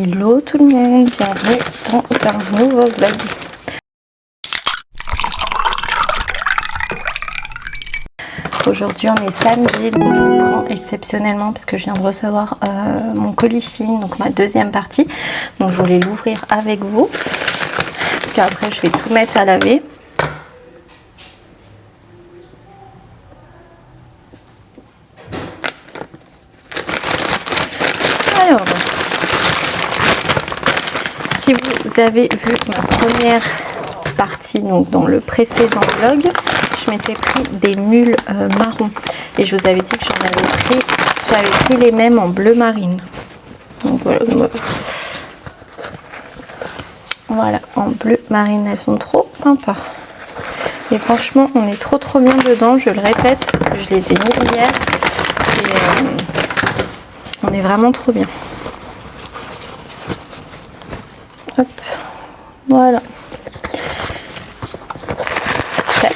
Hello tout le monde, bienvenue dans un nouveau vlog. Aujourd'hui on est samedi, donc je vous prends exceptionnellement parce que je viens de recevoir mon colis Shein, donc ma deuxième partie. Donc je voulais l'ouvrir avec vous parce qu'après je vais tout mettre à laver. Alors, si vous avez vu ma première partie, donc dans le précédent vlog, je m'étais pris des mules marron et je vous avais dit que j'avais pris les mêmes en bleu marine. Donc voilà, en bleu marine, elles sont trop sympas. Et franchement, on est trop bien dedans, je le répète, parce que je les ai mis hier. Et on est vraiment trop bien. Hop, voilà. Tac.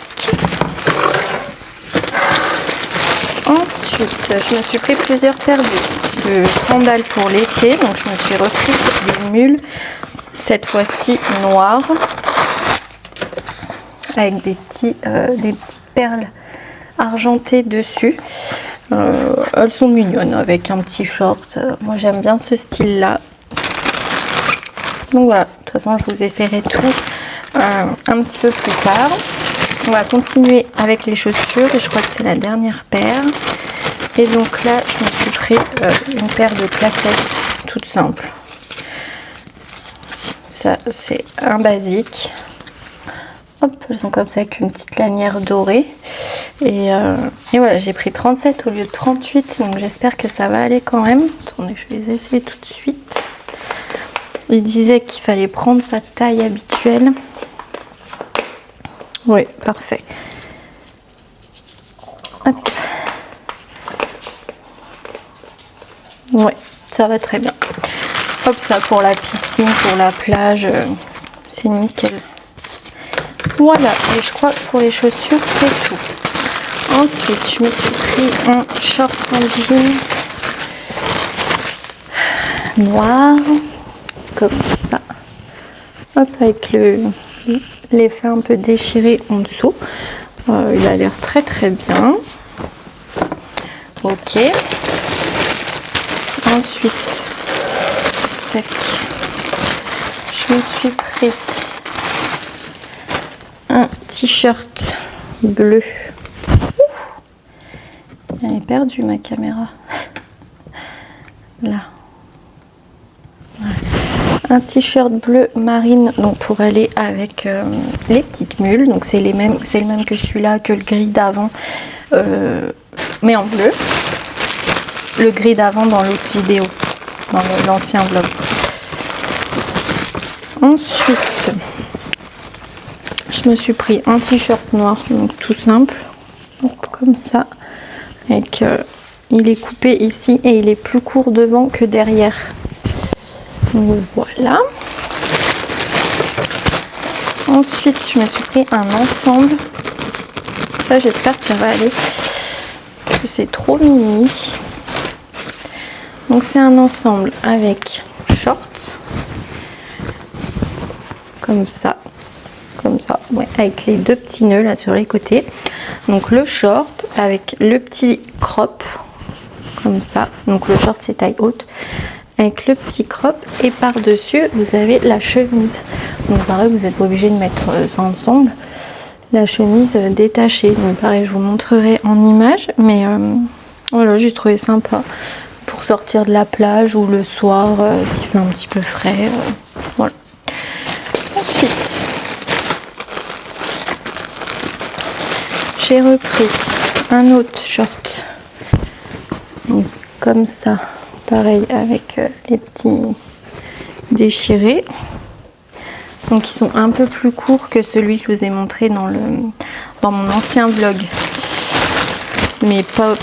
Ensuite, je me suis pris plusieurs paires de sandales pour l'été. Donc, je me suis repris des mules, cette fois-ci noires, avec des petites perles argentées dessus. Elles sont mignonnes avec un petit short. Moi, j'aime bien ce style-là. Donc voilà, de toute façon, je vous essaierai tout un petit peu plus tard. On va continuer avec les chaussures et je crois que c'est la dernière paire. Et donc là, je me suis pris une paire de claquettes toute simple. Ça, c'est un basique. Hop, elles sont comme ça avec une petite lanière dorée. Et voilà, j'ai pris 37 au lieu de 38, donc j'espère que ça va aller quand même. Attendez, je vais les essayer tout de suite. Il disait qu'il fallait prendre sa taille habituelle. Oui, parfait. Hop. Ouais, ça va très bien. Hop, ça pour la piscine, pour la plage, c'est nickel. Voilà, et je crois que pour les chaussures, c'est tout. Ensuite, je me suis pris un short en jean noir, comme ça. Hop, avec l'effet un peu déchiré en dessous. Il a l'air très bien. Ok. Ensuite, tac, je me suis pris un t-shirt bleu. J'avais perdu ma caméra. Là. Voilà. Un t-shirt bleu marine, donc pour aller avec les petites mules. Donc c'est le même que celui-là, que le gris d'avant, mais en bleu. Le gris d'avant dans l'autre vidéo, dans l'ancien vlog. Ensuite, je me suis pris un t-shirt noir, donc tout simple, donc comme ça, avec il est coupé ici et il est plus court devant que derrière. Donc voilà. Ensuite, je me suis pris un ensemble. Ça, j'espère que ça va aller parce que c'est trop mini. Donc c'est un ensemble avec shorts, comme ça, ouais, avec les deux petits nœuds là sur les côtés. Donc le short avec le petit crop, comme ça. Donc le short c'est taille haute, avec le petit crop et par-dessus vous avez la chemise. Donc pareil, vous n'êtes pas obligé de mettre ça ensemble. La chemise détachée. Donc pareil, je vous montrerai en image, mais voilà, j'ai trouvé sympa. Pour sortir de la plage ou le soir s'il fait un petit peu frais, voilà. Ensuite, j'ai repris un autre short, donc comme ça, pareil avec les petits déchirés, donc ils sont un peu plus courts que celui que je vous ai montré dans mon ancien vlog, mais pas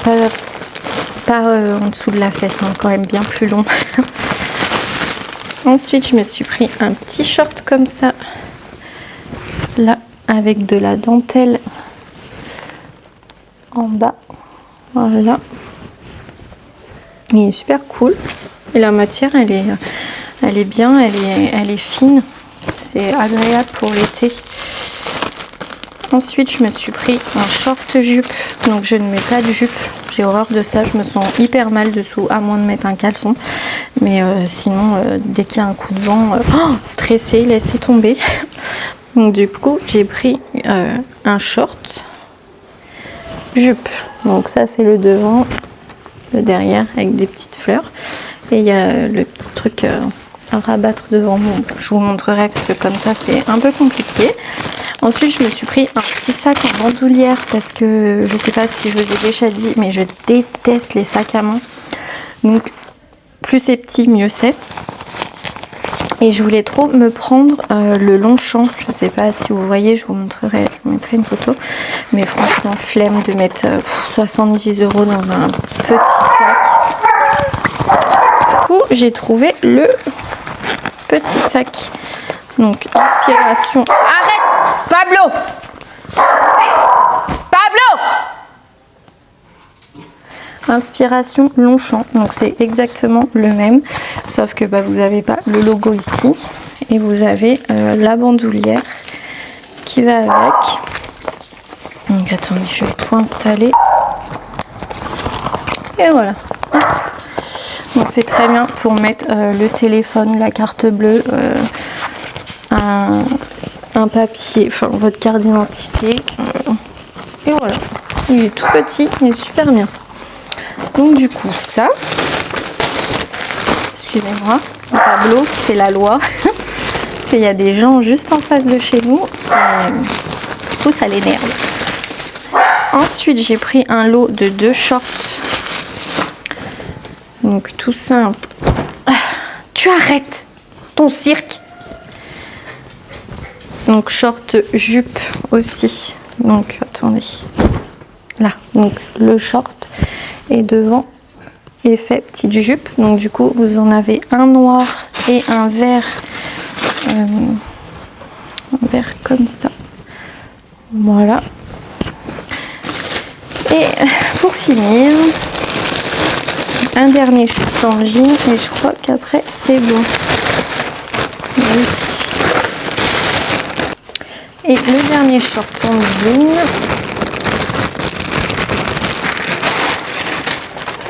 en dessous de la fesse, hein, quand même bien plus long. Ensuite, je me suis pris un petit short comme ça, là, avec de la dentelle en bas. Voilà. Il est super cool. Et la matière, elle Elle est bien, elle est fine. C'est agréable pour l'été. Ensuite, je me suis pris un short jupe. Donc, je ne mets pas de jupe. J'ai horreur de ça. Je me sens hyper mal dessous, à moins de mettre un caleçon. Mais sinon, dès qu'il y a un coup de vent, stressé, laissez tomber. Donc, du coup, j'ai pris un short jupe. Donc, ça, c'est le devant, le derrière, avec des petites fleurs. Et il y a le petit truc à rabattre devant. Bon, je vous montrerai parce que comme ça, c'est un peu compliqué. Ensuite, je me suis pris un petit sac en bandoulière parce que je sais pas si je vous ai déjà dit, mais je déteste les sacs à main. Donc, plus c'est petit, mieux c'est. Et je voulais trop me prendre le Longchamp. Je sais pas si vous voyez, je vous montrerai, je vous mettrai une photo. Mais franchement, flemme de mettre 70 € dans un petit sac. Du coup, j'ai trouvé le petit sac. Donc, inspiration. Arrête, Pablo! Pablo! Inspiration Longchamp. Donc, c'est exactement le même. Sauf que vous n'avez pas le logo ici. Et vous avez la bandoulière qui va avec. Donc, attendez, je vais tout installer. Et voilà. Donc, c'est très bien pour mettre le téléphone, la carte bleue, un papier, enfin votre carte d'identité. Et voilà. Il est tout petit, mais super bien. Donc du coup ça, excusez-moi, Pablo, c'est la loi. Parce qu'il y a des gens juste en face de chez nous. Du coup ça l'énerve. Ensuite j'ai pris un lot de 2 shorts. Donc tout simple. Tu arrêtes ton cirque. Donc short jupe aussi. Donc attendez. Là, donc le short et devant effet petite jupe. Donc du coup vous en avez un noir et un vert comme ça. Voilà. Et pour finir, un dernier short en jean et je crois qu'après c'est bon. Oui. Et le dernier short en jean,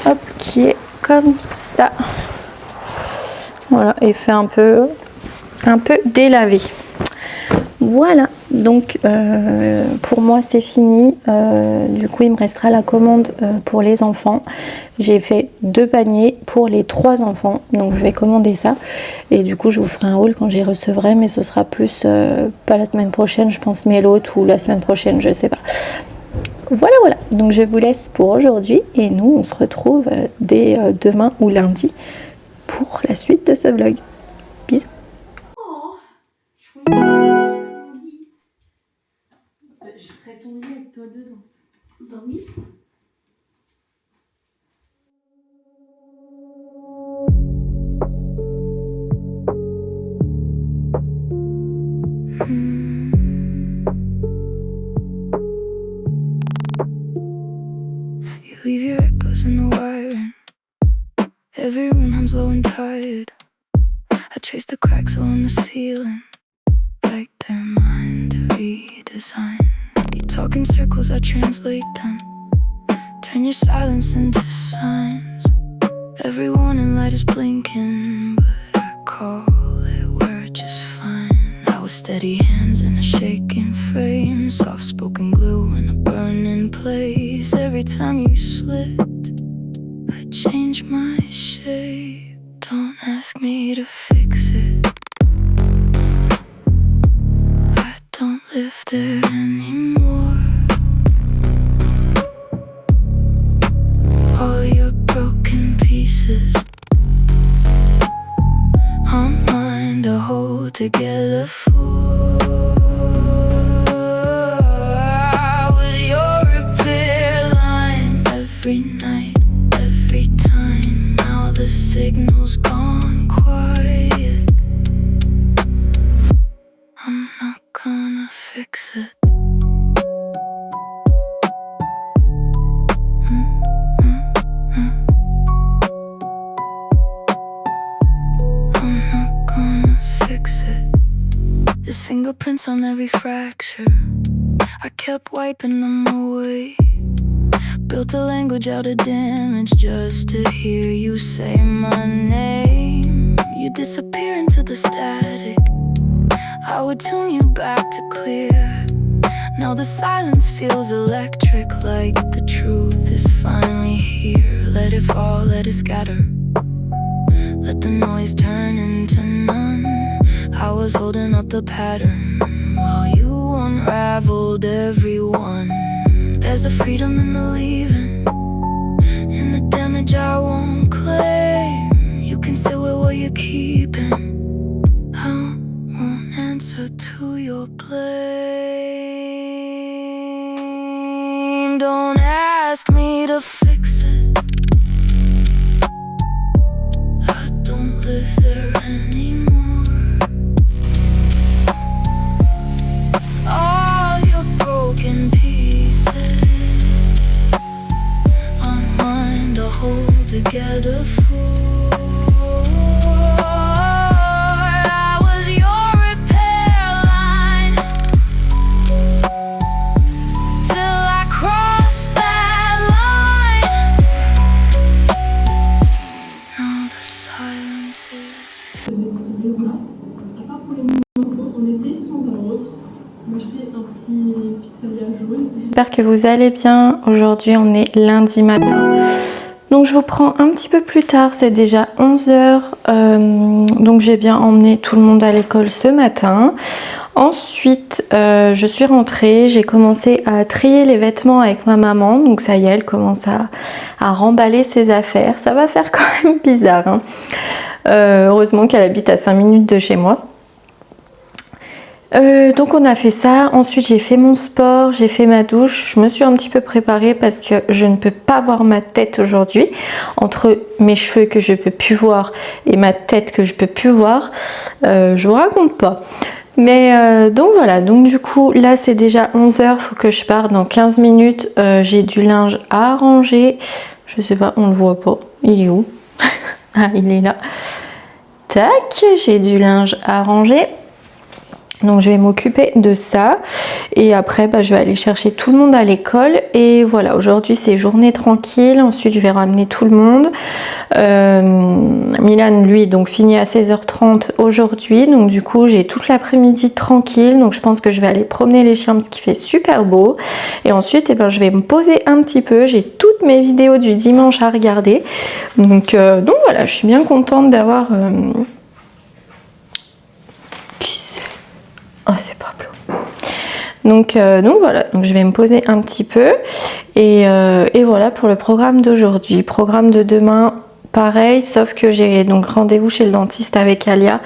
hop, qui est comme ça. Voilà, et fait un peu délavé. Voilà, donc pour moi c'est fini. Du coup il me restera la commande pour les enfants. J'ai fait 2 paniers pour les 3 enfants, donc je vais commander ça. Et du coup je vous ferai un haul quand j'y recevrai, mais ce sera plus pas la semaine prochaine, je pense, mais l'autre ou la semaine prochaine, je sais pas. Voilà, voilà, donc je vous laisse pour aujourd'hui et nous on se retrouve dès demain ou lundi pour la suite de ce vlog. Bisous. Je ferai ton lit avec toi dedans. Bah oui. You leave your echoes in the wiring. Every room hums low and tired. I trace the cracks along the ceiling, like they're mine to redesign. You talk in circles, I translate them. Turn your silence into signs. Every warning light is blinking, but I call it we're just fine. Our steady hands in a shaking frame, soft-spoken glue in a burning place. Every time you slipped, I changed my shape. Don't ask me to fix it. I don't live there anymore. All your broken pieces are mine to hold together for. With your repair line every night, every time. Now the signal's gone quiet. I'm not gonna fix it. I'm not There's fingerprints on every fracture. I kept wiping them away. Built a language out of damage just to hear you say my name. You disappear into the static. I would tune you back to clear. Now the silence feels electric, like the truth is finally here. Let it fall, let it scatter. Let the noise turn into none. I was holding up the pattern while you unraveled everyone. There's a freedom in the leaving, in the damage I won't claim. You can sit with what you're keeping. I won't answer to your blame. Don't ask me to fix it. I don't live there anymore. All your broken pieces are mine to hold together for. I was your repair line till I crossed that line. Now the silence is. Ce lieu-là, à part pour les numéros, on était de temps à autre. Moi j'étais un petit pizzeria jaune. J'espère que vous allez bien. Aujourd'hui on est lundi matin. Donc je vous prends un petit peu plus tard, c'est déjà 11h. Donc j'ai bien emmené tout le monde à l'école ce matin. Ensuite je suis rentrée, j'ai commencé à trier les vêtements avec ma maman. Donc ça y est, elle commence à remballer ses affaires. Ça va faire quand même bizarre, hein. Heureusement qu'elle habite à 5 minutes de chez moi. Donc on a fait ça, ensuite j'ai fait mon sport, j'ai fait ma douche, je me suis un petit peu préparée parce que je ne peux pas voir ma tête aujourd'hui. Entre mes cheveux que je peux plus voir et ma tête que je peux plus voir, je vous raconte pas. Mais donc voilà, donc du coup là c'est déjà 11h, faut que je parte dans 15 minutes. J'ai du linge à ranger, je sais pas, on le voit pas, il est où? Ah, il est là. Tac, j'ai du linge à ranger. Donc je vais m'occuper de ça et après je vais aller chercher tout le monde à l'école. Et voilà, aujourd'hui c'est journée tranquille. Ensuite je vais ramener tout le monde. Milan lui donc finit à 16h30 aujourd'hui, donc du coup j'ai toute l'après-midi tranquille. Donc je pense que je vais aller promener les chiens parce qu'il fait super beau. Et ensuite je vais me poser un petit peu. J'ai toutes mes vidéos du dimanche à regarder. Donc voilà, je suis bien contente d'avoir... Oh, c'est Pablo. Donc voilà, donc je vais me poser un petit peu et voilà pour le programme d'aujourd'hui. Programme de demain, pareil, sauf que j'ai donc rendez-vous chez le dentiste avec Alia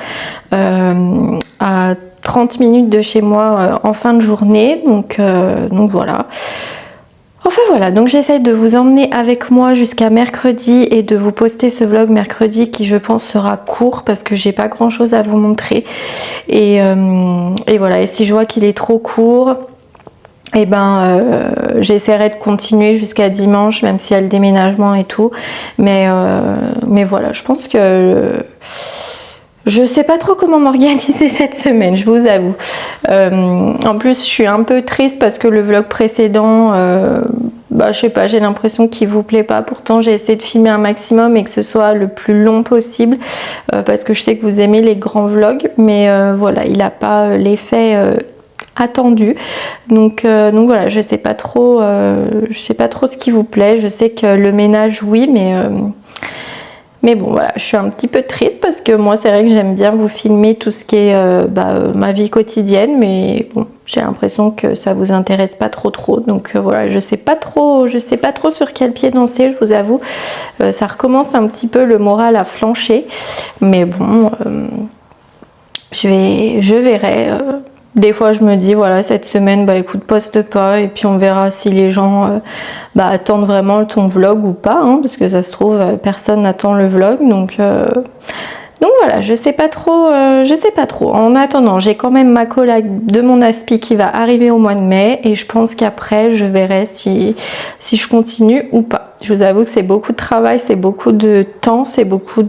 à 30 minutes de chez moi en fin de journée. Donc voilà. Enfin voilà, donc j'essaie de vous emmener avec moi jusqu'à mercredi et de vous poster ce vlog mercredi qui je pense sera court parce que j'ai pas grand chose à vous montrer. Et voilà, et si je vois qu'il est trop court, j'essaierai de continuer jusqu'à dimanche, même s'il y a le déménagement et tout. Mais voilà, je pense que... Je sais pas trop comment m'organiser cette semaine, je vous avoue. En plus, je suis un peu triste parce que le vlog précédent, je sais pas, j'ai l'impression qu'il vous plaît pas. Pourtant, j'ai essayé de filmer un maximum et que ce soit le plus long possible parce que je sais que vous aimez les grands vlogs. Mais voilà, il n'a pas l'effet attendu. Donc voilà, je sais pas trop ce qui vous plaît. Je sais que le ménage, oui, mais bon voilà, je suis un petit peu triste parce que moi c'est vrai que j'aime bien vous filmer tout ce qui est ma vie quotidienne, mais bon, j'ai l'impression que ça vous intéresse pas trop. Donc voilà, je sais pas trop sur quel pied danser, je vous avoue. Ça recommence un petit peu, le moral à flancher, mais bon, je verrai. Des fois je me dis voilà, cette semaine écoute, poste pas et puis on verra si les gens attendent vraiment ton vlog ou pas, hein, parce que ça se trouve personne n'attend le vlog, donc Donc voilà, je sais pas trop. En attendant, j'ai quand même ma collab de mon aspi qui va arriver au mois de mai et je pense qu'après je verrai si je continue ou pas. Je vous avoue que c'est beaucoup de travail, c'est beaucoup de temps, c'est beaucoup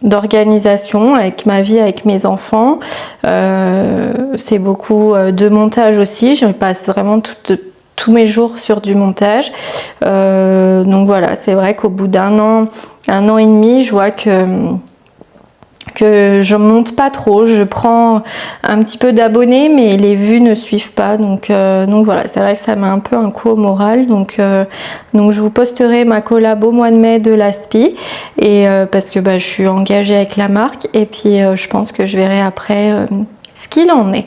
d'organisation avec ma vie, avec mes enfants. C'est beaucoup de montage aussi. Je passe vraiment tous mes jours sur du montage. Donc voilà, c'est vrai qu'au bout d'un an et demi, je vois que je monte pas trop, je prends un petit peu d'abonnés mais les vues ne suivent pas, donc voilà, c'est vrai que ça met un peu un coup au moral, donc je vous posterai ma collab au mois de mai de l'aspi et parce que je suis engagée avec la marque et puis je pense que je verrai après ce qu'il en est.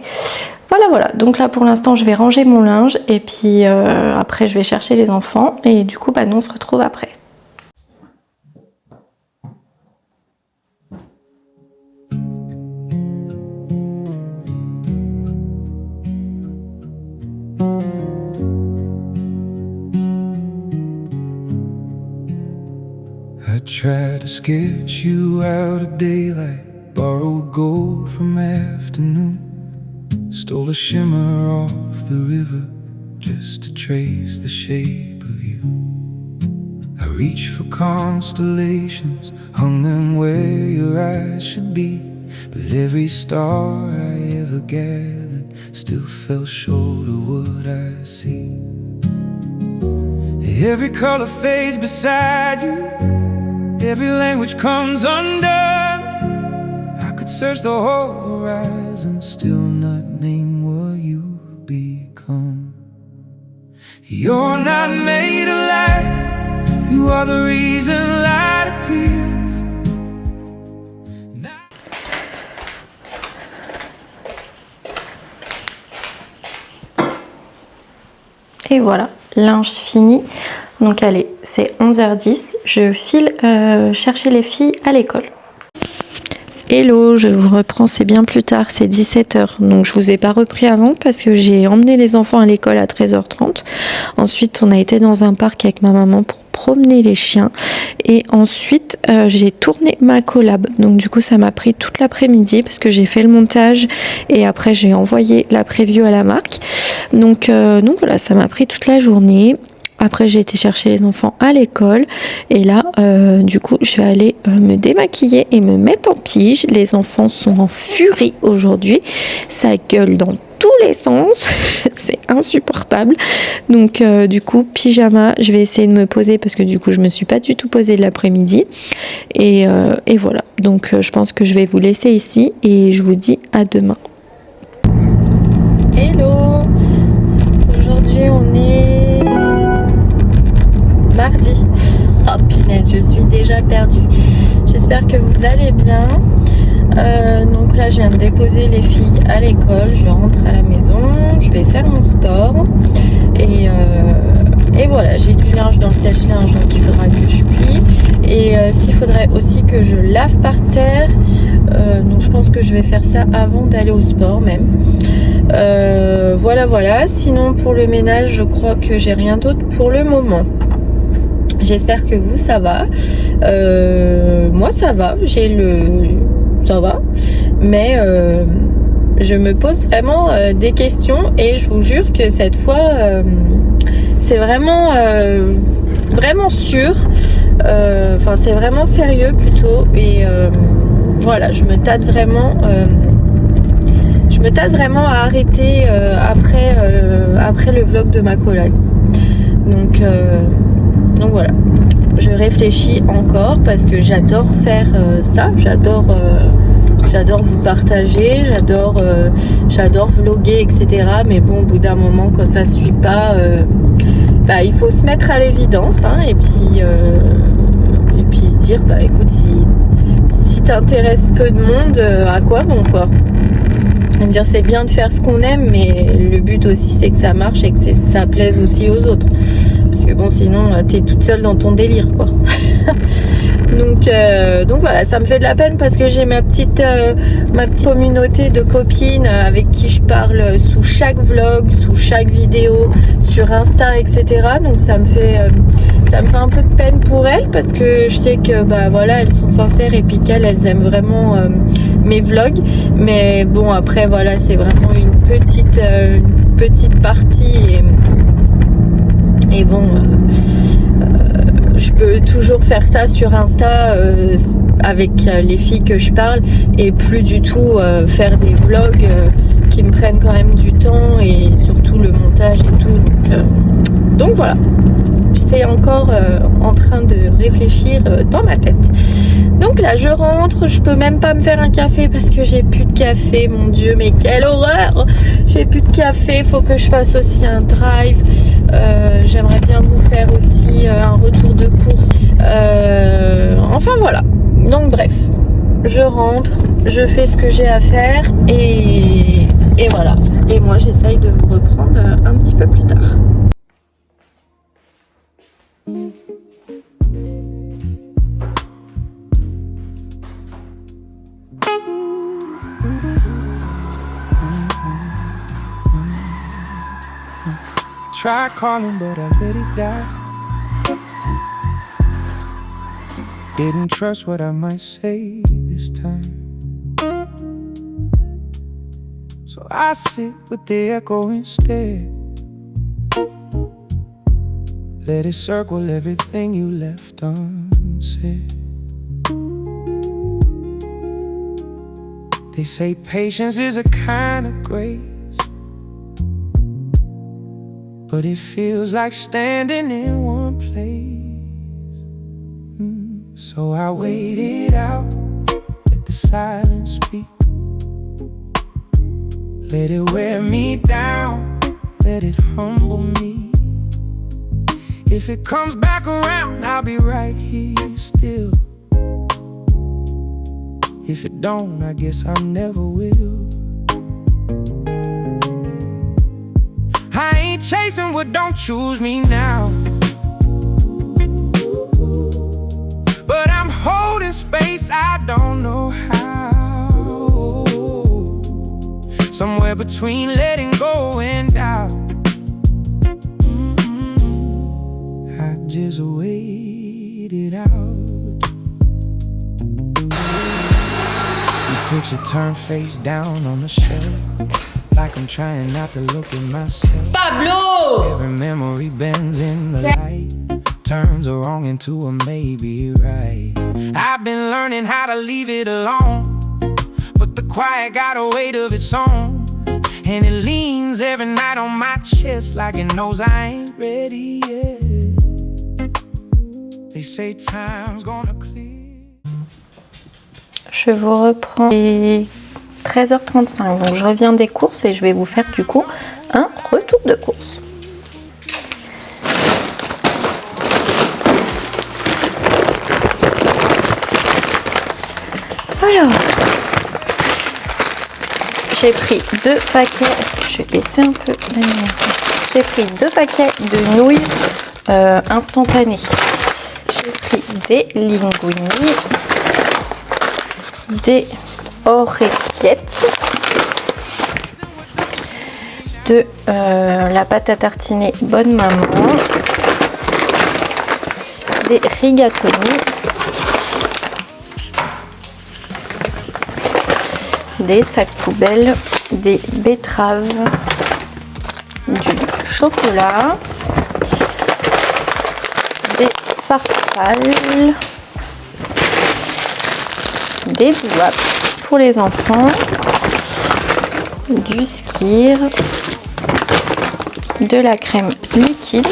Voilà, donc là pour l'instant je vais ranger mon linge et puis après je vais chercher les enfants et du coup nous on se retrouve après. I tried to sketch you out of daylight, borrowed gold from afternoon, stole a shimmer off the river just to trace the shape of you. I reached for constellations, hung them where your eyes should be, but every star I ever gathered still fell short of what I see. Every color fades beside you, every language comes undone. I could search the whole horizon, still not name what you've become. You're not made of light, you are the reason light appears. Et voilà, linge fini. Donc allez, c'est 11h10, je file chercher les filles à l'école. Hello, je vous reprends, c'est bien plus tard, c'est 17h. Donc je vous ai pas repris avant parce que j'ai emmené les enfants à l'école à 13h30. Ensuite, on a été dans un parc avec ma maman pour promener les chiens. Et ensuite, j'ai tourné ma collab. Donc du coup, ça m'a pris toute l'après-midi parce que j'ai fait le montage et après j'ai envoyé la preview à la marque. Donc voilà, ça m'a pris toute la journée. Après j'ai été chercher les enfants à l'école et là du coup je vais aller me démaquiller et me mettre en pige. Les enfants sont en furie aujourd'hui, ça gueule dans tous les sens, c'est insupportable. Donc du coup pyjama, je vais essayer de me poser parce que du coup je me suis pas du tout posée de l'après-midi et voilà, donc je pense que je vais vous laisser ici et je vous dis à demain. Hello, aujourd'hui on est mardi. Oh punaise, je suis déjà perdue. J'espère que vous allez bien. Donc là, je viens de déposer les filles à l'école. Je rentre à la maison. Je vais faire mon sport. Et voilà, j'ai du linge dans le sèche-linge, donc il faudra que je plie. Et s'il faudrait aussi que je lave par terre. Donc je pense que je vais faire ça avant d'aller au sport même. Voilà. Sinon pour le ménage, je crois que j'ai rien d'autre pour le moment. J'espère que vous, ça va. Moi, ça va. Ça va. Mais je me pose vraiment des questions et je vous jure que cette fois, c'est vraiment sûr. Enfin, c'est vraiment sérieux plutôt. Et voilà, je me tâte vraiment. À arrêter après le vlog de ma collègue. Donc voilà, je réfléchis encore parce que j'adore faire ça, j'adore vous partager, j'adore vlogger, etc. Mais bon, au bout d'un moment, quand ça ne suit pas, il faut se mettre à l'évidence et puis se dire, écoute, si t'intéresses peu de monde, à quoi bon quoi. Dire c'est bien de faire ce qu'on aime, mais le but aussi c'est que ça marche et que ça plaise aussi aux autres. Parce que bon, sinon t'es toute seule dans ton délire quoi. Donc voilà, ça me fait de la peine parce que j'ai ma petite communauté de copines avec qui je parle sous chaque vlog, sous chaque vidéo, sur Insta, etc. Donc ça me fait un peu de peine pour elles parce que je sais que bah voilà, elles sont sincères et puis qu'elles aiment vraiment mes vlogs. Mais bon, après voilà, c'est vraiment une petite partie et bon. Je peux toujours faire ça sur Insta avec les filles que je parle et plus du tout faire des vlogs qui me prennent quand même du temps et surtout le montage et tout. Donc voilà, j'étais encore en train de réfléchir dans ma tête. Donc là je rentre, je peux même pas me faire un café parce que j'ai plus de café, mon dieu, mais quelle horreur! J'ai plus de café, faut que je fasse aussi un drive. J'aimerais bien vous faire aussi un retour de course. Enfin voilà. Donc bref, je rentre, je fais ce que j'ai à faire et voilà. Et moi j'essaye de vous reprendre un petit peu plus tard. Try calling, but I let it die. Didn't trust what I might say this time, so I sit with the echo instead. Let it circle everything you left unsaid. They say patience is a kind of grace, but it feels like standing in one place. So I waited out, let the silence speak. Let it wear me down, let it humble me. If it comes back around, I'll be right here still. If it don't, I guess I never will. I ain't chasing what don't choose me now, but I'm holding space, I don't know how. Somewhere between letting go and doubt. I just waited out. The picture turned face down on the shelf, like I'm trying not to look at myself. Pablo! Every memory bends in the light, turns a wrong into a maybe right. I've been learning how to leave it alone, but the quiet got a weight of its own, and it leans every night on my chest like it knows I ain't ready yet. They say time's gonna clear. Je vous reprends. 13h35, donc je reviens des courses et je vais vous faire du coup un retour de course. Alors, j'ai pris 2 paquets, je vais baisser un peu la lumière. J'ai pris 2 paquets de nouilles instantanées. J'ai pris des linguini, des orecchiettes, de la pâte à tartiner Bonne Maman, des rigatoni, des sacs poubelles, des betteraves, du chocolat, des farfales, des doigts pour les enfants, du skir, de la crème liquide,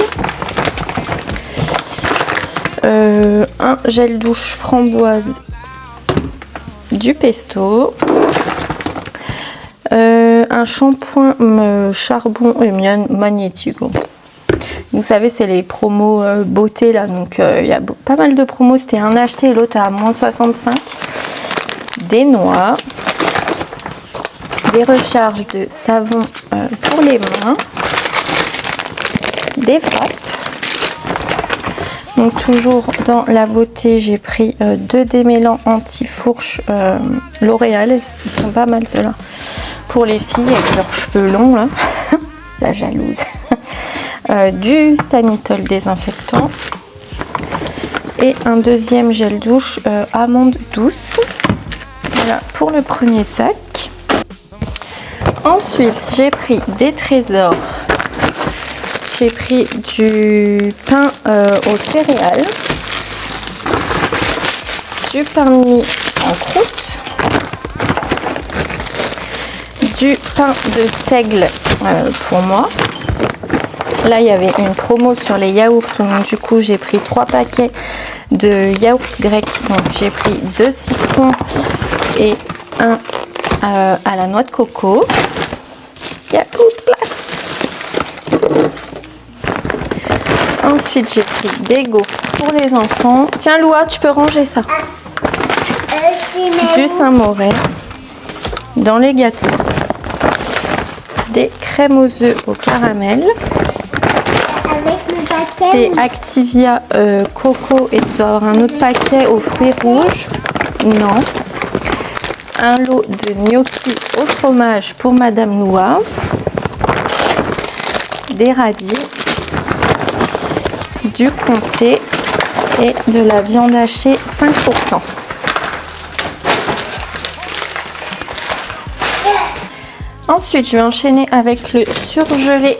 un gel douche framboise, du pesto, un shampoing charbon magnétique. Vous savez, c'est les promos beauté là, donc il y a pas mal de promos. C'était un acheté et l'autre à moins 65. Des noix, des recharges de savon pour les mains, des frappes, Donc toujours dans la beauté, j'ai pris 2 démêlants anti-fourche L'Oréal. Ils sont pas mal ceux-là. Pour les filles avec leurs cheveux longs là. La jalouse. Du Sanitol désinfectant. Et un deuxième gel douche amande douce. Voilà pour le premier sac. Ensuite, j'ai pris des trésors. J'ai pris du pain aux céréales, du pain de mie sans croûte, du pain de seigle pour moi. Là, il y avait une promo sur les yaourts, donc du coup, j'ai pris 3 paquets de yaourt grec. Donc, j'ai pris 2 citrons et un à la noix de coco. Il y a beaucoup de place. Ensuite, j'ai pris des gaufres pour les enfants. Tiens, Loua, tu peux ranger ça. Du Saint-Maurel dans les gâteaux. Des crèmes aux œufs au caramel. Des Activia coco et tu dois avoir un autre paquet aux fruits rouges. Non. Un lot de gnocchi au fromage pour Madame Loua. Des radis. Du comté et de la viande hachée 5%. Ensuite, je vais enchaîner avec le surgelé.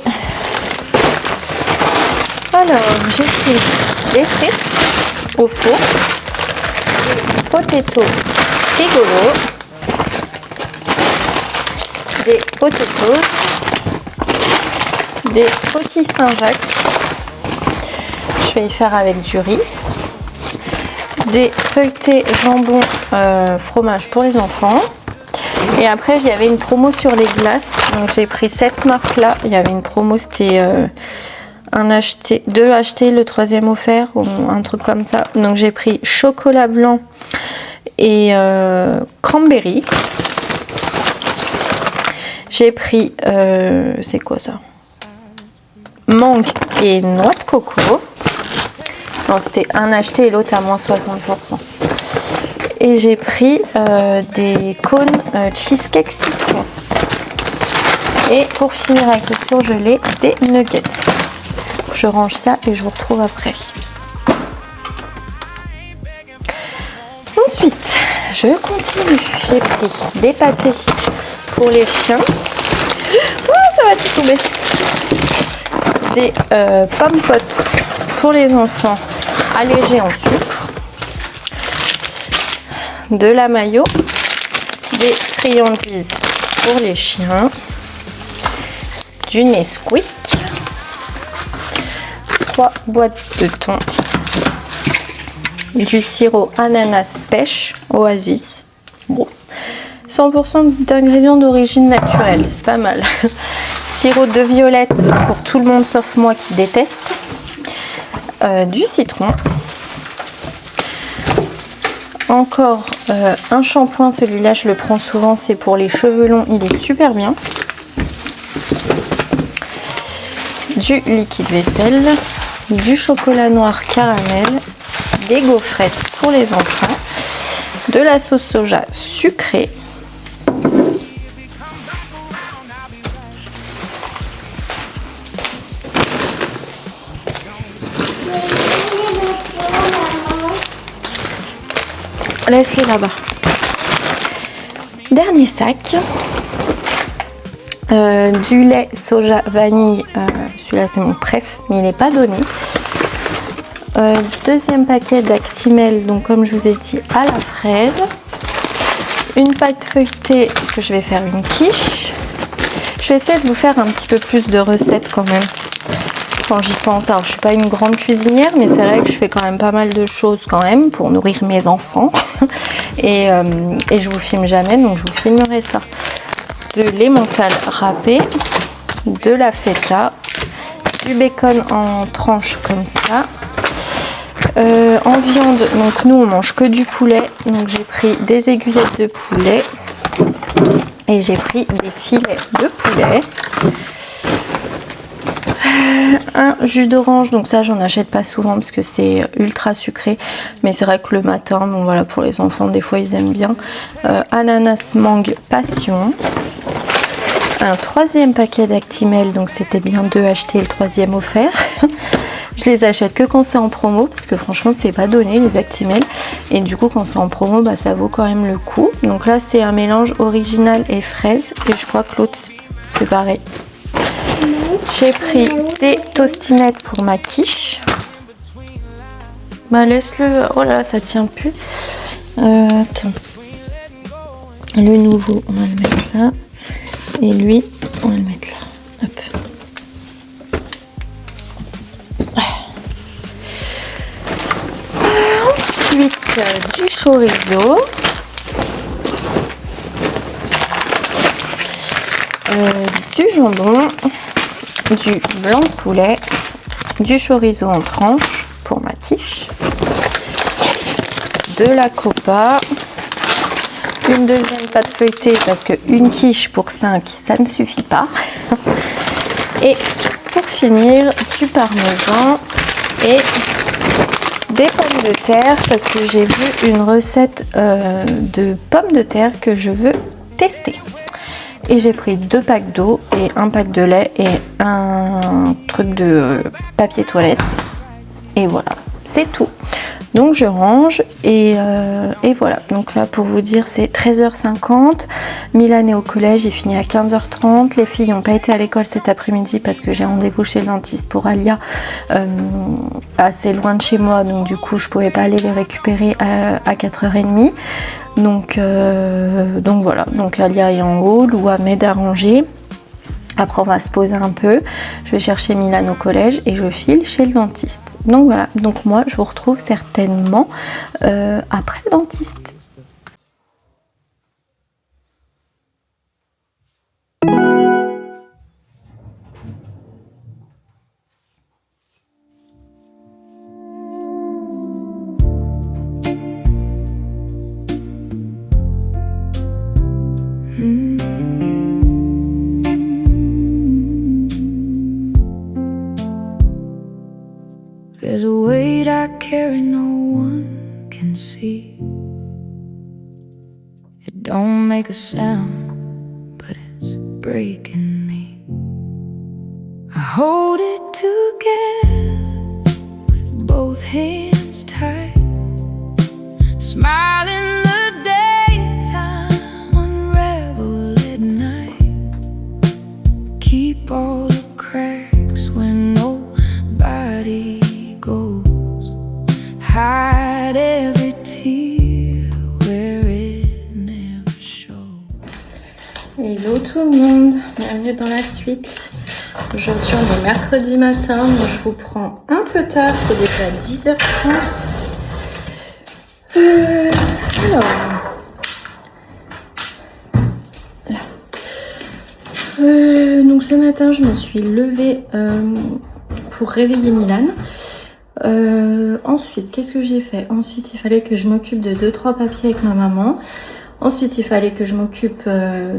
Alors, j'ai pris des frites au four, des potatoes rigolo, des potatoes, des coquilles Saint-Jacques. Je vais y faire avec du riz, des feuilletés jambon fromage pour les enfants. Et après, il y avait une promo sur les glaces. Donc, j'ai pris cette marque-là. Il y avait une promo, c'était 2 achetés, le 3e offert, ou un truc comme ça. Donc, j'ai pris chocolat blanc et cranberry. J'ai pris, c'est quoi ça? Mangue et noix de coco. Non, c'était un acheté et l'autre à moins 60%. Et j'ai pris des cônes cheesecake citron. Et pour finir avec le surgelé, des nuggets. Je range ça et je vous retrouve après. Ensuite, je continue. J'ai pris des pâtés pour les chiens. Oh, ça va tout tomber. Des pommes potes pour les enfants allégés en sucre. De la mayo, des friandises pour les chiens, du Nesquik, 3 boîtes de thon, du sirop ananas pêche Oasis, bon, 100% d'ingrédients d'origine naturelle, c'est pas mal. Sirop de violette pour tout le monde sauf moi qui déteste, du citron. Encore un shampoing, celui-là je le prends souvent, c'est pour les cheveux longs, il est super bien. Du liquide vaisselle, du chocolat noir caramel, des gaufrettes pour les enfants, de la sauce soja sucrée. Laisse-les là-bas. Dernier sac. Du lait soja vanille. Celui-là, c'est mon préf, mais il n'est pas donné. Deuxième paquet d'Actimel, donc comme je vous ai dit, à la fraise. Une pâte feuilletée, parce que je vais faire une quiche. Je vais essayer de vous faire un petit peu plus de recettes quand même. Quand j'y pense, alors je suis pas une grande cuisinière, mais c'est vrai que je fais quand même pas mal de choses quand même pour nourrir mes enfants. et je vous filme jamais, donc je vous filmerai ça. De l'emmental râpé, de la feta, du bacon en tranches comme ça. En viande, donc nous on mange que du poulet, donc j'ai pris des aiguillettes de poulet et j'ai pris des filets de poulet. un jus d'orange, donc ça j'en achète pas souvent parce que c'est ultra sucré, mais c'est vrai que le matin, bon voilà, pour les enfants des fois ils aiment bien. Ananas mangue passion. Un troisième paquet d'Actimel, donc c'était bien 2 achetés, le troisième offert. Je les achète que quand c'est en promo parce que franchement c'est pas donné les Actimel, et du coup quand c'est en promo bah ça vaut quand même le coup. Donc là c'est un mélange original et fraise, et je crois que l'autre c'est pareil. J'ai pris des tostinettes pour ma quiche. Bah laisse-le, oh là ça tient plus. Attends, le nouveau on va le mettre là, et lui on va le mettre là. Hop. Ensuite du chorizo, du jambon, du blanc de poulet, du chorizo en tranches pour ma quiche, de la copa, une deuxième pâte feuilletée parce que une quiche pour 5 ça ne suffit pas, et pour finir du parmesan et des pommes de terre parce que j'ai vu une recette de pommes de terre que je veux tester. Et j'ai pris 2 packs d'eau et un pack de lait et un truc de papier toilette. Et voilà, c'est tout. Donc je range et voilà. Donc là pour vous dire c'est 13h50. Milan est au collège, j'ai fini à 15h30. Les filles n'ont pas été à l'école cet après-midi parce que j'ai rendez-vous chez le dentiste pour Alia, assez loin de chez moi. Donc du coup je pouvais pas aller les récupérer à 4h30. Donc voilà, donc Alia est en haut, Loua m'aide à ranger. Après on va se poser un peu, je vais chercher Milan au collège et je file chez le dentiste. Donc voilà, donc moi je vous retrouve certainement après le dentiste. There's a weight I carry no one can see. It don't make a sound, but it's breaking me. I hold it together with both hands tight, smile in the daytime, unravel at night. Keep all the cracks when nobody goes, hide every tear where it never shows. Hello tout le monde, bienvenue dans la suite. Aujourd'hui on est mercredi matin, donc je vous prends un peu tard, c'est déjà 10h30. Alors, là. Donc ce matin je me suis levée pour réveiller Milan. Ensuite, qu'est-ce que j'ai fait? Ensuite, il fallait que je m'occupe de 2-3 papiers avec ma maman. Ensuite, il fallait que je m'occupe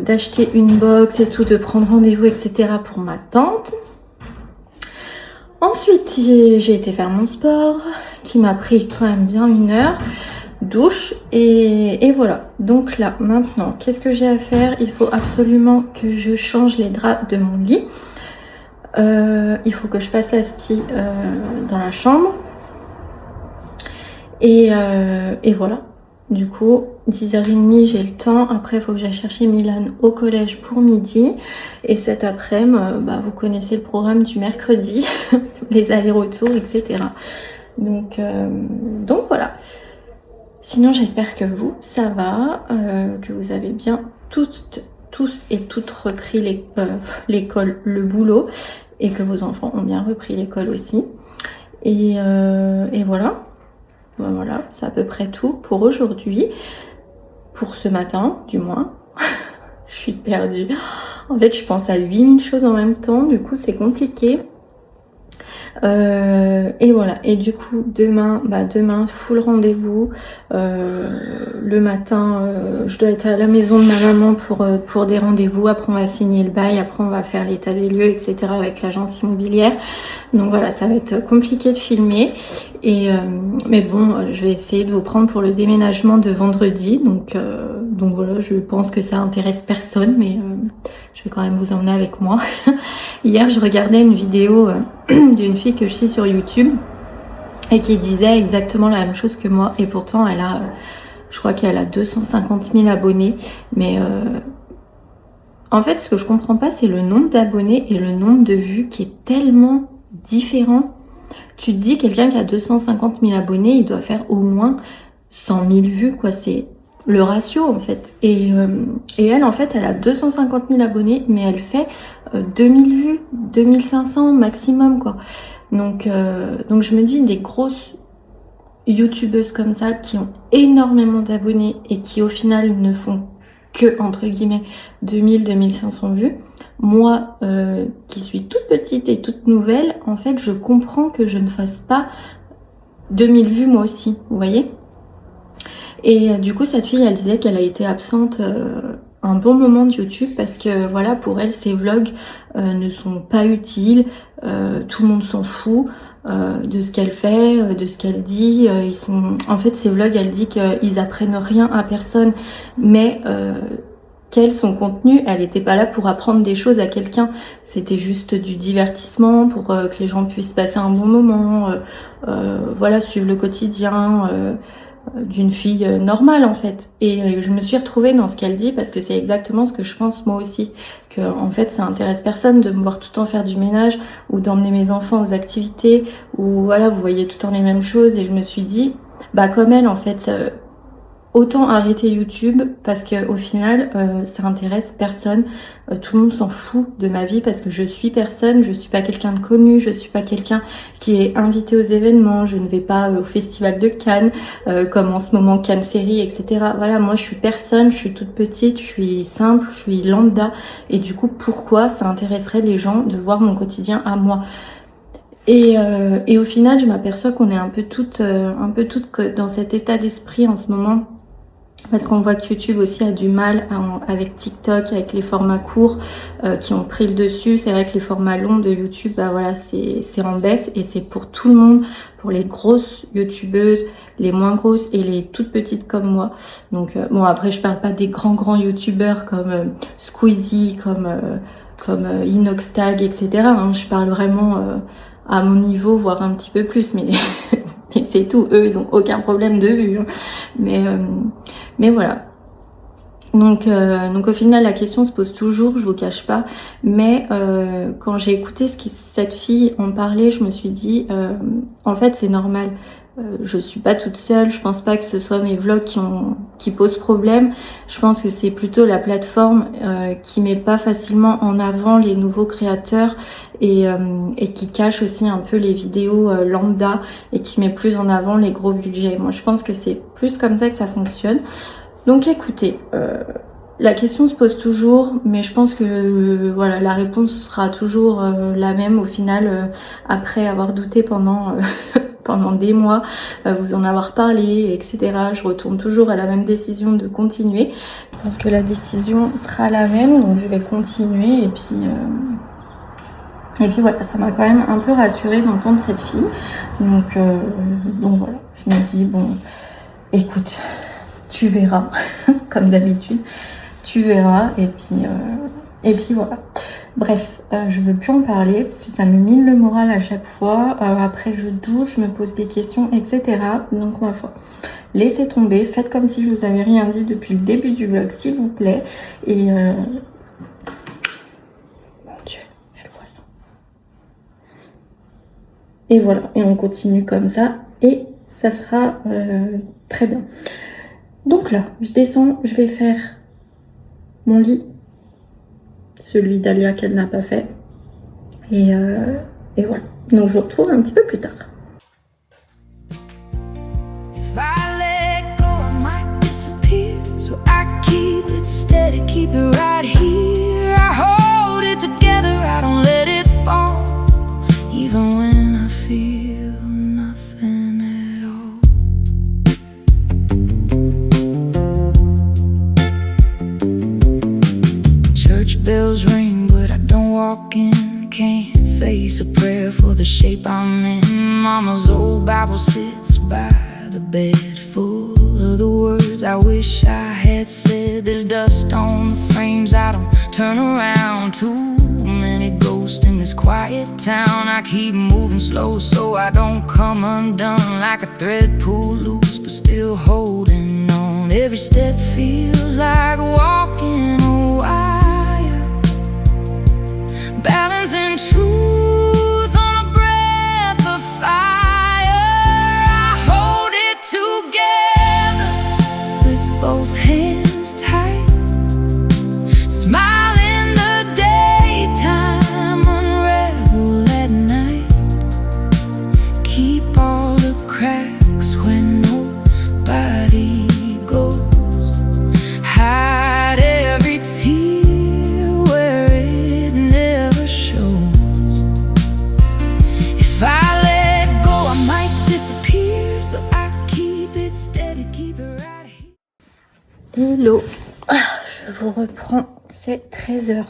d'acheter une box et tout, de prendre rendez-vous, etc. pour ma tante. Ensuite, j'ai été faire mon sport, qui m'a pris quand même bien 1 heure. Douche, et voilà. Donc là, maintenant, qu'est-ce que j'ai à faire? Il faut absolument que je change les draps de mon lit. Il faut que je passe l'aspi dans la chambre. Et voilà. Du coup, 10h30, j'ai le temps. Après, il faut que j'aille chercher Milan au collège pour midi. Et cet après-midi, vous connaissez le programme du mercredi, les allers-retours, etc. Donc voilà. Sinon, j'espère que vous, ça va, que vous avez bien tous et toutes repris l'école, le boulot, et que vos enfants ont bien repris l'école aussi. Et voilà. Voilà, c'est à peu près tout pour aujourd'hui. Pour ce matin, du moins. Je suis perdue. En fait, je pense à 8000 choses en même temps. Du coup, c'est compliqué. Et voilà, et du coup demain full rendez-vous. Le matin je dois être à la maison de ma maman pour des rendez-vous. Après on va signer le bail, après on va faire l'état des lieux, etc. avec l'agence immobilière. Donc voilà, ça va être compliqué de filmer. Mais bon, je vais essayer de vous prendre pour le déménagement de vendredi. Donc voilà, je pense que ça intéresse personne, mais je vais quand même vous emmener avec moi. Hier, je regardais une vidéo d'une fille que je suis sur YouTube et qui disait exactement la même chose que moi. Et pourtant, elle a, je crois qu'elle a 250 000 abonnés. Mais en fait, ce que je comprends pas, c'est le nombre d'abonnés et le nombre de vues qui est tellement différent. Tu te dis, quelqu'un qui a 250 000 abonnés, il doit faire au moins 100 000 vues, quoi. C'est le ratio, en fait. Et elle, en fait, elle a 250 000 abonnés, mais elle fait 2000 vues, 2500 maximum, quoi. Donc je me dis, des grosses youtubeuses comme ça, qui ont énormément d'abonnés et qui, au final, ne font que, entre guillemets, 2000, 2500 vues. Moi, qui suis toute petite et toute nouvelle, en fait, je comprends que je ne fasse pas 2000 vues moi aussi, vous voyez. Et du coup, cette fille, elle disait qu'elle a été absente un bon moment de YouTube parce que, voilà, pour elle, ses vlogs ne sont pas utiles, tout le monde s'en fout de ce qu'elle fait, de ce qu'elle dit. En fait, ses vlogs, elle dit qu'ils apprennent rien à personne, mais qu'elle, son contenu, elle n'était pas là pour apprendre des choses à quelqu'un, c'était juste du divertissement pour que les gens puissent passer un bon moment, voilà, suivre le quotidien d'une fille normale en fait. Et je me suis retrouvée dans ce qu'elle dit parce que c'est exactement ce que je pense moi aussi, que en fait ça intéresse personne de me voir tout le temps faire du ménage ou d'emmener mes enfants aux activités, ou voilà, vous voyez tout le temps les mêmes choses. Et je me suis dit, bah comme elle en fait, autant arrêter YouTube parce que au final ça intéresse personne, tout le monde s'en fout de ma vie parce que je suis personne, je suis pas quelqu'un de connu, je suis pas quelqu'un qui est invité aux événements, je ne vais pas au festival de Cannes comme en ce moment Cannes série, etc. Voilà, moi je suis personne, je suis toute petite, je suis simple, je suis lambda, et du coup pourquoi ça intéresserait les gens de voir mon quotidien à moi? Et au final je m'aperçois qu'on est un peu toutes dans cet état d'esprit en ce moment. Parce qu'on voit que YouTube aussi a du mal avec TikTok, avec les formats courts qui ont pris le dessus. C'est vrai que les formats longs de YouTube, bah voilà, c'est en baisse, et c'est pour tout le monde, pour les grosses youtubeuses, les moins grosses et les toutes petites comme moi. Donc bon, après je parle pas des grands youtubeurs comme Squeezie, comme Inoxtag, etc. Hein. Je parle vraiment à mon niveau, voire un petit peu plus, mais et c'est tout. Eux, ils ont aucun problème de vue. Hein. Mais voilà. Donc au final, la question se pose toujours, je vous cache pas. Mais quand j'ai écouté cette fille en parler, je me suis dit, en fait, c'est normal. Je suis pas toute seule, je pense pas que ce soit mes vlogs qui posent problème. Je pense que c'est plutôt la plateforme qui met pas facilement en avant les nouveaux créateurs et qui cache aussi un peu les vidéos lambda, et qui met plus en avant les gros budgets. Moi je pense que c'est plus comme ça que ça fonctionne. Donc écoutez, la question se pose toujours, mais je pense que voilà, la réponse sera toujours la même au final, après avoir douté pendant pendant des mois, vous en avoir parlé, etc. Je retourne toujours à la même décision de continuer. Je pense que la décision sera la même, donc je vais continuer. Et puis voilà, ça m'a quand même un peu rassurée d'entendre cette fille. Donc voilà, je me dis, bon, écoute, tu verras, comme d'habitude, tu verras. Et puis voilà. Bref, je veux plus en parler parce que ça me mine le moral à chaque fois. Après je doute, je me pose des questions, etc. Donc ma foi, laissez tomber, faites comme si je vous avais rien dit depuis le début du vlog, s'il vous plaît. Et mon Dieu, elle voit ça. Et voilà, et on continue comme ça, et ça sera très bien. Donc là, je descends, je vais faire mon lit. Celui d'Alia qu'elle n'a pas fait. Et voilà. Donc je vous retrouve un petit peu plus tard. If I let go, I might disappear. So I keep it steady, keep it right here. I hold it together, I don't let it fall. Even when broken, can't face a prayer for the shape I'm in. Mama's old Bible sits by the bed, full of the words I wish I had said. There's dust on the frames, I don't turn around. Too many ghosts in this quiet town. I keep moving slow so I don't come undone, like a thread pulled loose but still holding on. Every step feels like walking a wire, balancing truth on a breath of fire. I hold it together with both hands tight, smile in the daytime, unravel at night. Keep all the cracks when nobody goes, hide every tear where it never shows. If I let go, I might disappear, so I keep it steady, keep it right here. Hello, je vous reprends, c'est 13h.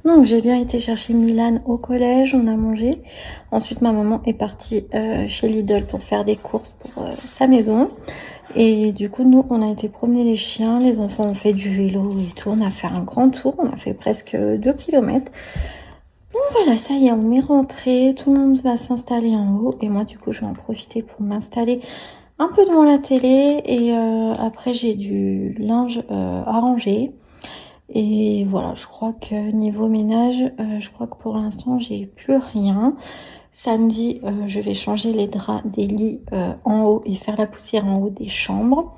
Donc j'ai bien été chercher Milan au collège, on a mangé. Ensuite ma maman est partie chez Lidl pour faire des courses pour sa maison. Et du coup nous on a été promener les chiens, les enfants ont fait du vélo et tout. On a fait un grand tour, on a fait presque 2 km. Donc voilà, ça y est, on est rentré, tout le monde va s'installer en haut. Et moi du coup je vais en profiter pour m'installer un peu devant la télé. Et après j'ai du linge à ranger. Et voilà, je crois que niveau ménage, je crois que pour l'instant j'ai plus rien. Samedi, je vais changer les draps des lits en haut et faire la poussière en haut des chambres.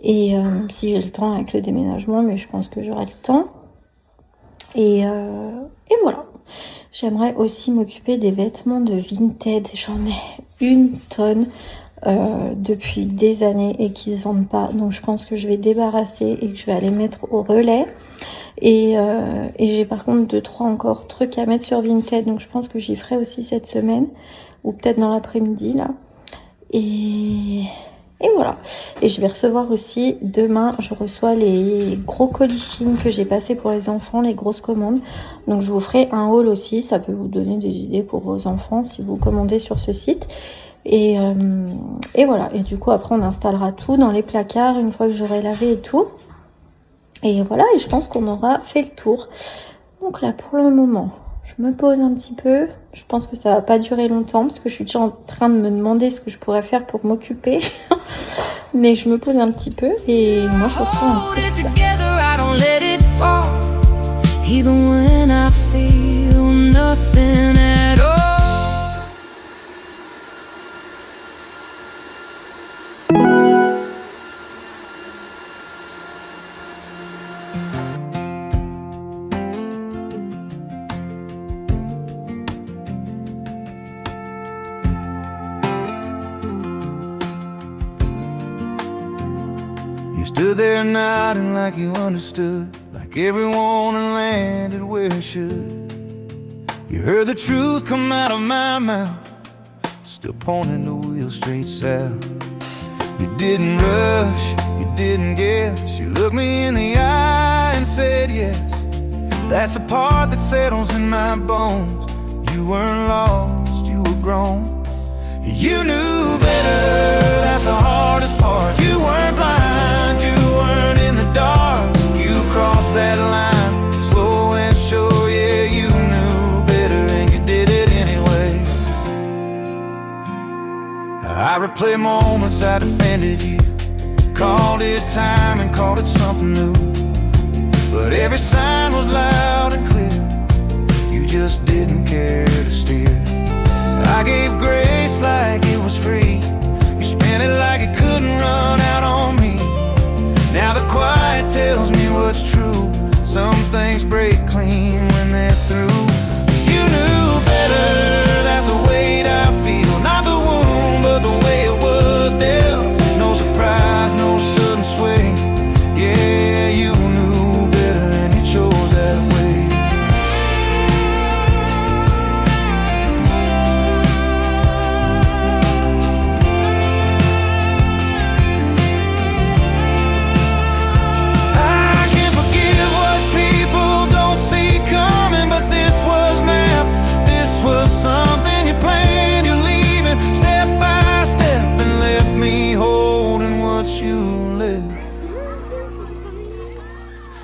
Et si j'ai le temps avec le déménagement, mais je pense que j'aurai le temps. Et voilà. J'aimerais aussi m'occuper des vêtements de Vinted. J'en ai une tonne depuis des années et qui se vendent pas. Donc je pense que je vais débarrasser et que je vais aller mettre au relais. Et j'ai par contre 2-3 encore trucs à mettre sur Vinted. Donc je pense que j'y ferai aussi cette semaine. Ou peut-être dans l'après-midi là. Et voilà. Et je vais recevoir aussi, demain, je reçois les gros colis Chine que j'ai passés pour les enfants, les grosses commandes. Donc je vous ferai un haul aussi, ça peut vous donner des idées pour vos enfants si vous commandez sur ce site. Et voilà. Et du coup, après, on installera tout dans les placards une fois que j'aurai lavé et tout. Et voilà, et je pense qu'on aura fait le tour. Donc là, pour le moment, je me pose un petit peu. Je pense que ça va pas durer longtemps parce que je suis déjà en train de me demander ce que je pourrais faire pour m'occuper. Mais je me pose un petit peu et moi je reprends un petit peu. Even when I feel nothing at all. You stood there nodding like you understood, like everyone had landed where it should. You heard the truth come out of my mouth, still pointing the wheel straight south. You didn't rush, you didn't guess. You looked me in the eye and said yes. That's the part that settles in my bones. You weren't lost, you were grown. You knew better, that's the hardest part. You weren't blind, you weren't in the dark. You crossed that line, slow and sure. Yeah, you knew better and you did it anyway. I replay moments I defended you, called it time and called it something new. But every sign was loud and clear, you just didn't care to steer. I gave grace like it was free, you spent it like it couldn't run out on me. Now the quiet tells me what's true, some things break clean when they're through. You knew better, that's the weight I feel. Not the wound, but the way it was dealt. No surprise, no sudden sway. Yeah, you knew better and you chose that way. I can't forgive what people don't see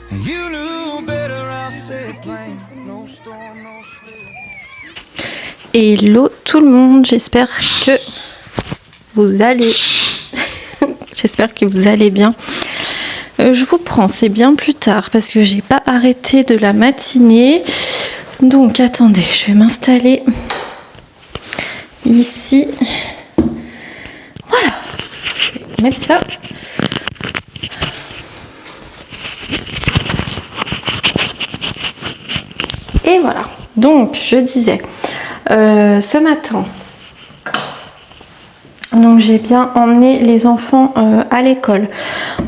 And you knew better, I'll say it plain. No storm, no sleet. Hello tout le monde, j'espère que vous allez j'espère que vous allez bien. Je vous prends, c'est bien plus tard parce que j'ai pas arrêté de la matinée. Donc attendez, je vais m'installer ici. Voilà, je vais mettre ça. Et voilà, donc je disais, ce matin, donc j'ai bien emmené les enfants à l'école.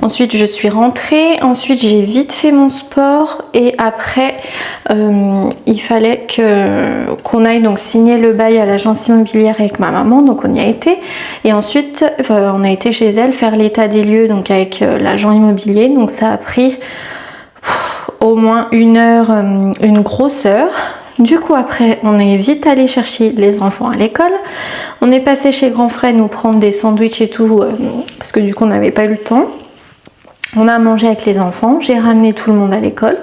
Ensuite je suis rentrée, ensuite j'ai vite fait mon sport et après il fallait qu'on aille donc signer le bail à l'agence immobilière avec ma maman, donc on y a été. Et ensuite on a été chez elle faire l'état des lieux donc avec l'agent immobilier, donc ça a pris au moins 1 heure, une grosse heure. Du coup après on est vite allé chercher les enfants à l'école. On est passé chez Grand Frère nous prendre des sandwichs et tout parce que du coup on n'avait pas eu le temps. On a mangé avec les enfants, j'ai ramené tout le monde à l'école.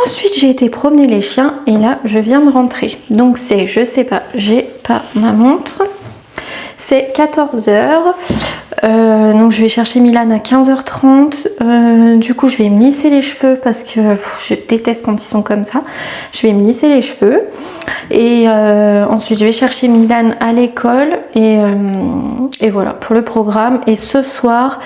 Ensuite j'ai été promener les chiens et là je viens de rentrer. Donc c'est, je sais pas, j'ai pas ma montre. C'est 14h. Donc je vais chercher Milan à 15h30. Du coup je vais me lisser les cheveux parce que je déteste quand ils sont comme ça. Je vais me lisser les cheveux et ensuite je vais chercher Milan à l'école et voilà pour le programme. Et ce soir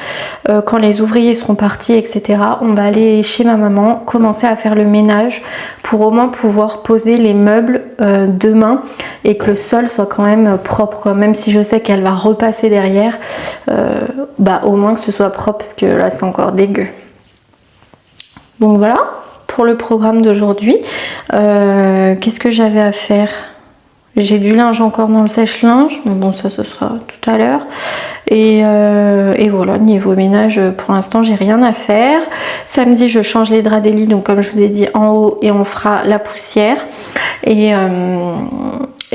quand les ouvriers seront partis etc, on va aller chez ma maman commencer à faire le ménage pour au moins pouvoir poser les meubles demain et que le sol soit quand même propre, même si je sais qu'elle va repasser derrière. Au moins que ce soit propre parce que là c'est encore dégueu. Donc voilà pour le programme d'aujourd'hui. Qu'est-ce que j'avais à faire? J'ai du linge encore dans le sèche-linge, mais bon ça ce sera tout à l'heure. Et voilà, niveau ménage pour l'instant j'ai rien à faire. Samedi je change les draps des lits, donc comme je vous ai dit en haut, et on fera la poussière. Et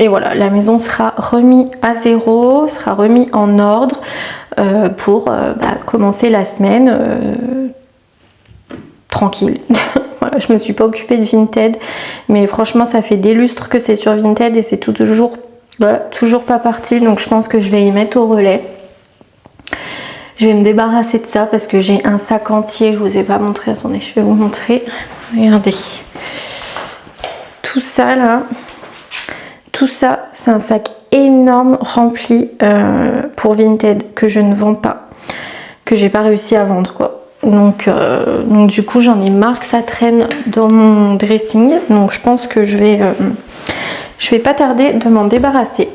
voilà, la maison sera remise à zéro, sera remise en ordre pour commencer la semaine tranquille. Voilà, je me suis pas occupée de Vinted, mais franchement ça fait des lustres que c'est sur Vinted et c'est toujours pas parti, donc je pense que je vais y mettre au relais. Je vais me débarrasser de ça parce que j'ai un sac entier, je vous ai pas montré, attendez, je vais vous montrer. Regardez. Tout ça là, tout ça c'est un sac énorme rempli pour Vinted que je ne vends pas, que j'ai pas réussi à vendre quoi. Donc du coup j'en ai marre que ça traîne dans mon dressing, donc je pense que je vais pas tarder de m'en débarrasser.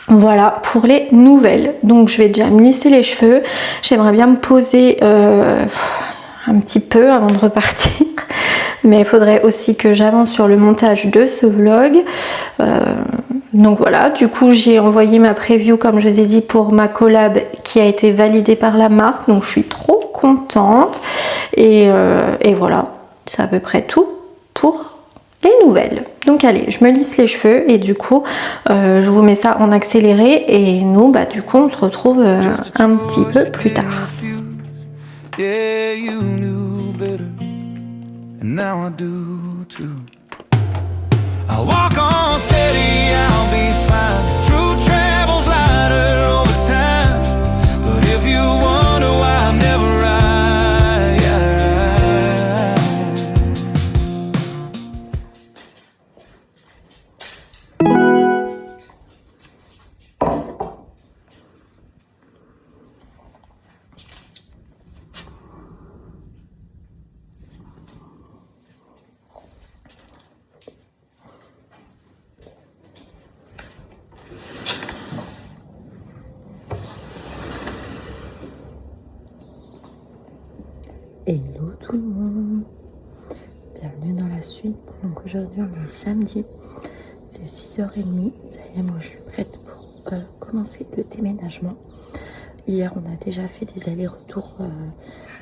Voilà pour les nouvelles. Donc je vais déjà me lisser les cheveux, j'aimerais bien me poser un petit peu avant de repartir. Mais il faudrait aussi que j'avance sur le montage de ce vlog. Donc voilà, du coup j'ai envoyé ma preview comme je vous ai dit pour ma collab qui a été validée par la marque. Donc je suis trop contente. Et voilà, c'est à peu près tout pour les nouvelles. Donc allez, je me lisse les cheveux et du coup je vous mets ça en accéléré. Et nous du coup on se retrouve un petit peu plus tard. Yeah, you knew better, and now I do too. I'll walk on steady, I'll be fine. True travel's lighter over time. But if you wonder why I'm never right. Hello tout le monde, bienvenue dans la suite. Donc aujourd'hui on est samedi, c'est 6h30, ça y est moi je suis prête pour commencer le déménagement. Hier on a déjà fait des allers-retours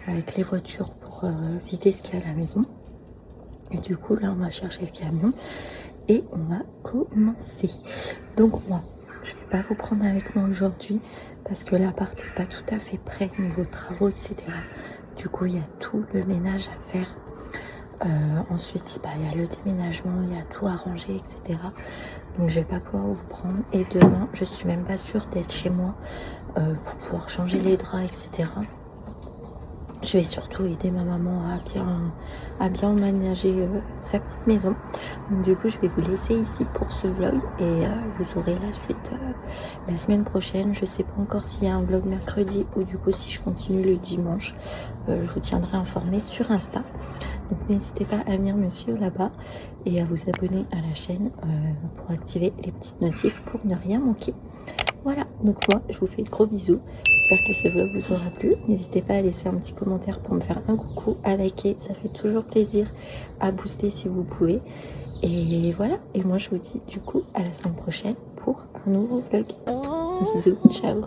avec les voitures pour vider ce qu'il y a à la maison. Et du coup là on va chercher le camion et on va commencer. Donc moi je vais pas vous prendre avec moi aujourd'hui parce que l'appart n'est pas tout à fait prêt niveau travaux etc. Du coup, il y a tout le ménage à faire. Ensuite, il y a le déménagement, il y a tout à ranger, etc. Donc je vais pas pouvoir vous prendre. Et demain, je suis même pas sûre d'être chez moi pour pouvoir changer les draps, etc. Je vais surtout aider ma maman à bien emménager sa petite maison. Donc du coup, je vais vous laisser ici pour ce vlog et vous aurez la suite la semaine prochaine. Je sais pas encore s'il y a un vlog mercredi ou du coup si je continue le dimanche. Je vous tiendrai informé sur Insta. Donc n'hésitez pas à venir me suivre là-bas et à vous abonner à la chaîne pour activer les petites notifs pour ne rien manquer. Voilà, donc moi je vous fais de gros bisous. J'espère que ce vlog vous aura plu. N'hésitez pas à laisser un petit commentaire pour me faire un coucou, à liker, ça fait toujours plaisir, à booster si vous pouvez. Et voilà, et moi je vous dis du coup à la semaine prochaine pour un nouveau vlog. Bisous, ciao.